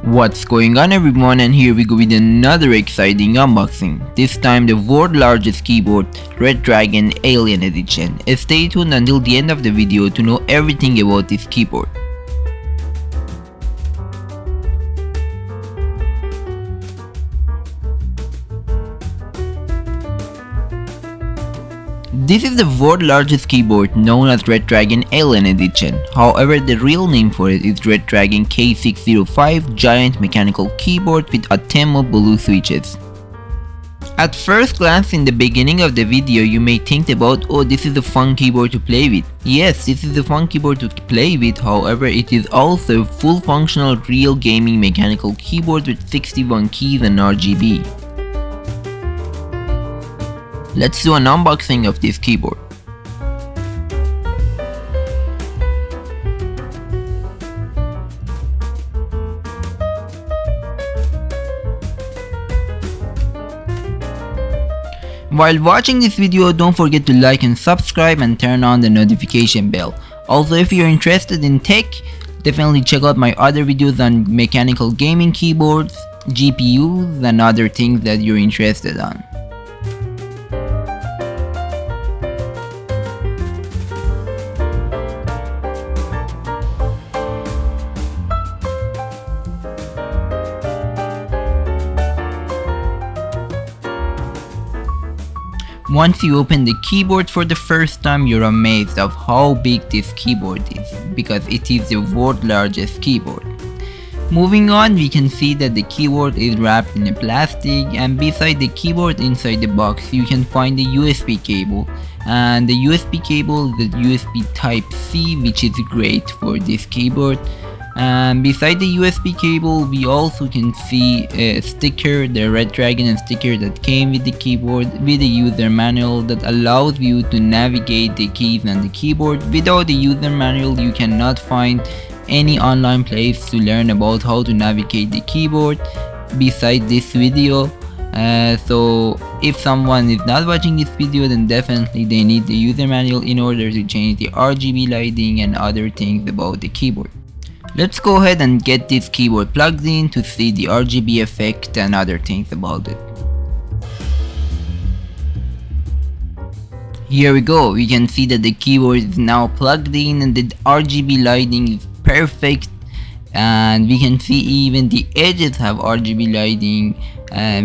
What's going on everyone, and here we go with another exciting unboxing. This time the world's largest keyboard, Redragon Alien Edition. Stay tuned until the end of the video to know everything about this keyboard. This is the world's largest keyboard known as Redragon Alien Edition. However, the real name for it is Redragon K605 giant mechanical keyboard with a 10 blue switches. At first glance in the beginning of the video, you may think about, oh, this is a fun keyboard to play with. Yes, this is a fun keyboard to play with, however it is also a full functional real gaming mechanical keyboard with 61 keys and RGB. Let's do an unboxing of this keyboard. While watching this video, don't forget to like and subscribe and turn on the notification bell. Also, if you're interested in tech, definitely check out my other videos on mechanical gaming keyboards, GPUs and other things that you're interested on. Once you open the keyboard for the first time, you're amazed of how big this keyboard is, because it is the world's largest keyboard. Moving on, we can see that the keyboard is wrapped in a plastic, and beside the keyboard inside the box you can find the USB cable, and the USB cable is the USB type C, which is great for this keyboard. And beside the USB cable we also can see a sticker, the Redragon sticker that came with the keyboard, with a user manual that allows you to navigate the keys on the keyboard. Without the user manual you cannot find any online place to learn about how to navigate the keyboard beside this video. So if someone is not watching this video, then definitely they need the user manual in order to change the RGB lighting and other things about the keyboard. Let's go ahead and get this keyboard plugged in to see the RGB effect and other things about it. Here we go, we can see that the keyboard is now plugged in and the RGB lighting is perfect, and we can see even the edges have RGB lighting,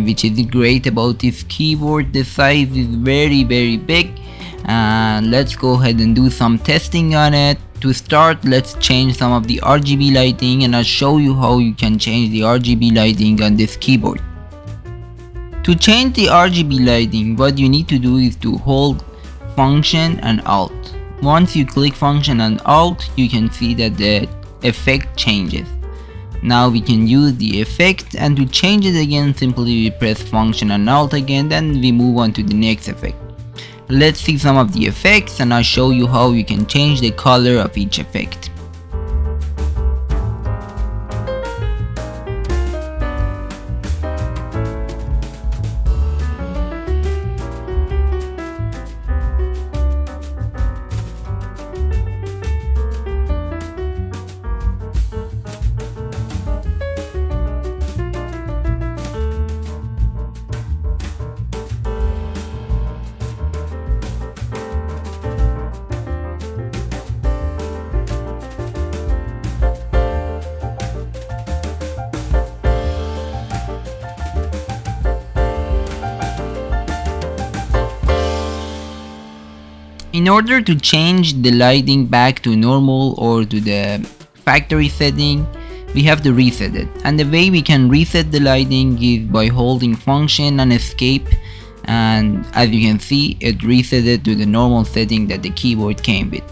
which is great about this keyboard. The size is very big, and let's go ahead and do some testing on it. To start, let's change some of the RGB lighting, and I'll show you how you can change the RGB lighting on this keyboard. To change the RGB lighting, what you need to do is to hold Function and Alt. Once you click Function and Alt, you can see that the effect changes. Now we can use the effect, and to change it again, simply we press Function and Alt again, then we move on to the next effect. Let's see some of the effects, and I'll show you how you can change the color of each effect. In order to change the lighting back to normal or to the factory setting, we have to reset it. And the way we can reset the lighting is by holding Function and Escape, and as you can see, it reset it to the normal setting that the keyboard came with.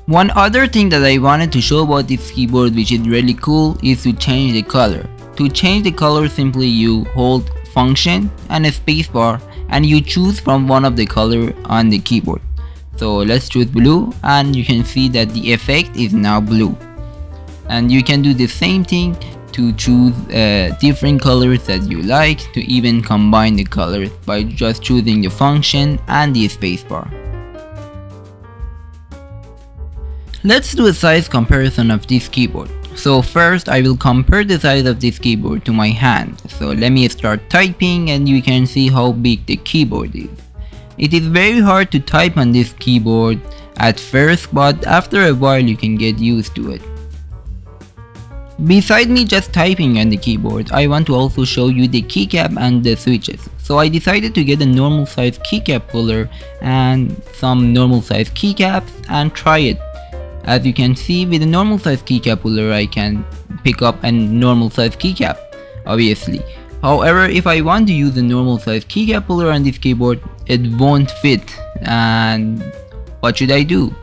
One other thing that I wanted to show about this keyboard, which is really cool, is to change the color. To change the color, simply you hold Function and a spacebar and you choose from one of the color on the keyboard. So let's choose blue, and you can see that the effect is now blue. And you can do the same thing to choose different colors that you like, to even combine the colors by just choosing the Function and the spacebar. Let's do a size comparison of this keyboard. So first I will compare the size of this keyboard to my hand. So let me start typing and you can see how big the keyboard is. It is very hard to type on this keyboard at first, but after a while you can get used to it. Beside me just typing on the keyboard, I want to also show you the keycap and the switches. So I decided to get a normal size keycap puller and some normal size keycaps and try it. As you can see, with a normal size keycap puller I can pick up a normal size keycap, obviously. However, if I want to use a normal size keycap puller on this keyboard, it won't fit, and what should I do?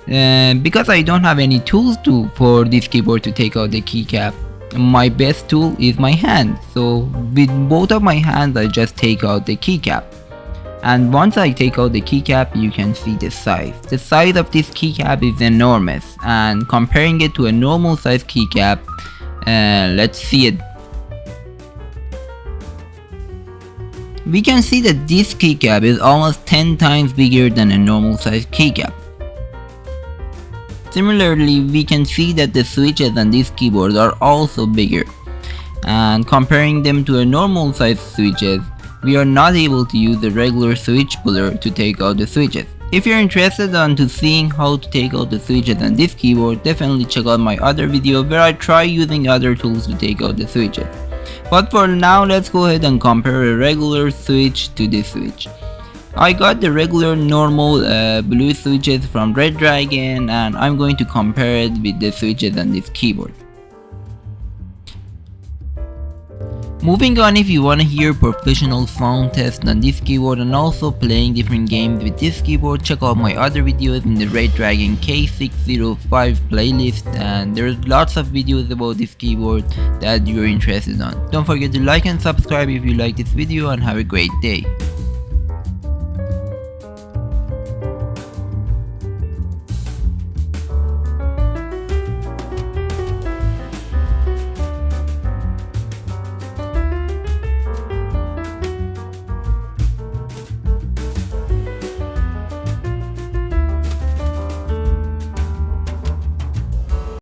Because I don't have any tools for this keyboard to take out the keycap, my best tool is my hand. So with both of my hands I just take out the keycap. And once I take out the keycap, you can see the size. The size of this keycap is enormous, and comparing it to a normal size keycap, let's see it. We can see that this keycap is almost 10 times bigger than a normal size keycap. Similarly, we can see that the switches on this keyboard are also bigger, and comparing them to a normal size switches, we are not able to use the regular switch puller to take out the switches. If you're interested into seeing how to take out the switches on this keyboard, definitely check out my other video where I try using other tools to take out the switches. But for now, let's go ahead and compare a regular switch to this switch. I got the regular normal blue switches from Redragon, and I'm going to compare it with the switches on this keyboard. Moving on, if you want to hear professional sound tests on this keyboard and also playing different games with this keyboard, check out my other videos in the Redragon K605 playlist, and there's lots of videos about this keyboard that you're interested on. Don't forget to like and subscribe if you like this video, and have a great day.